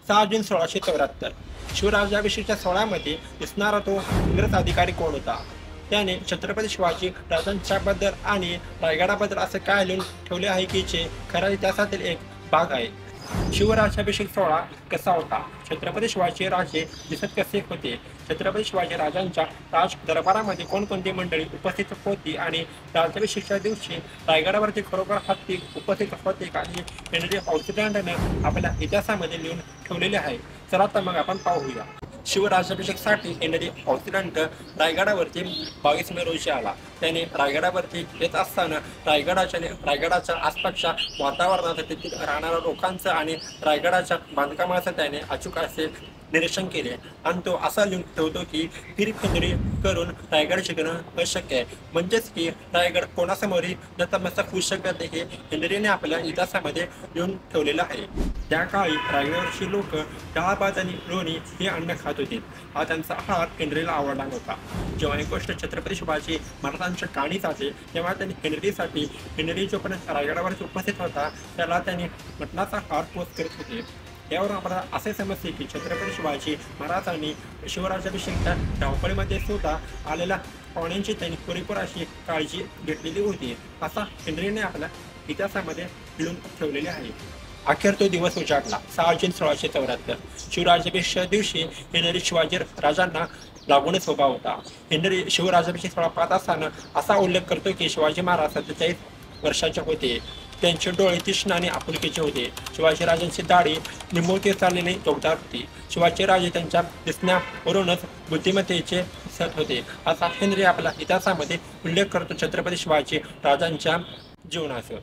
6 जून 1674 शिवराज्याभिषेकच्या सोहळ्यामध्ये दिसणारा तो इंग्रज अधिकारी कोण होता? त्याने छत्रपती शिवाजी राजांच्याबद्दल आणि रायगडाबद्दल असं काय लिहून ठेवले आहे की जे खऱ्या इतिहासातील एक भाग आहे. शिवराज्याभिषेक सोहळा कसा होता? छत्रपती शिवाजी राजे दिसत कसे होते? छत्रपती शिवाजी राजांच्या राज दरबारामध्ये कोणकोणती मंडळी उपस्थित होती आणि राज्याभिषेकच्या दिवशी रायगडावरती खरोखर हत्ती उपस्थित होते का? हे हेनरी ऑक्सिडंटने आपल्या इतिहासामध्ये लिहून ठेवलेले आहे. चला तर मग आपण पाहूया. शिवराज्याभिषेकसाठी हेनरी ऑक्सिडंट रायगडावरती 22 मे रोजी आला. त्याने रायगडावरती येत असताना रायगडाच्या आसपासच्या वातावरणात तेथील राहणाऱ्या लोकांचं आणि रायगडाच्या बांधकामाचं त्याने अचूक असे निरीक्षण केले आणि तो असा लिहून ठेवतो की फिरफिंदरी करून रायगड जिंकणं अशक्य आहे. म्हणजेच की रायगड कोणासमोरही नतमस्तक होऊ शकत हे हेनरीने आपल्या इतिहासामध्ये लिहून ठेवलेलं आहे. त्या काळी रायगडवरची लोक डाळ भात आणि लोणी हे अन्न खात होते. हा त्यांचा आहार हेनरीला आवडला नव्हता. जेव्हा एक गोष्ट छत्रपती शिवाजी महाराजांच्या कानी जाते तेव्हा त्यांनी हेनरी जोपर्यंत रायगडावरती उपस्थित होता त्याला त्यांनी मटणाचा आहार पोच करत होते. यावरून आपल्याला असे समजते की छत्रपती शिवाजी महाराजांनी शिवराज्याभिषेकच्या धावपळीमध्ये सुद्धा आलेल्या पाहुण्यांची त्यांनी पुरेपूर अशी काळजी घेतलेली होती, असा हेनरीने आपल्या इतिहासामध्ये लिहून ठेवलेले आहे. अखेर तो दिवस उजाडला. 6 जून 1674 शिवराज्याभिषेकच्या दिवशी हेनरी शिवाजी राजांना लागूनच उभा होता. हेनरी शिवराज्याभिषेक सोहळा पाहत असताना असा उल्लेख करतो की शिवाजी महाराज 47 वर्षाचे होते. त्यांचे डोळे तीक्ष्ण आणि आपुलकीचे होते. शिवाजीराजांची दाढी निमुळते चाललेली टोकदार होती. शिवाजीराजे त्यांच्या दिसण्यावरूनच बुद्धिमत्तेचे दिसत होते, असा हेनरी आपल्या इतिहासामध्ये उल्लेख करतो छत्रपती शिवाजी राजांच्या जीवनाचा.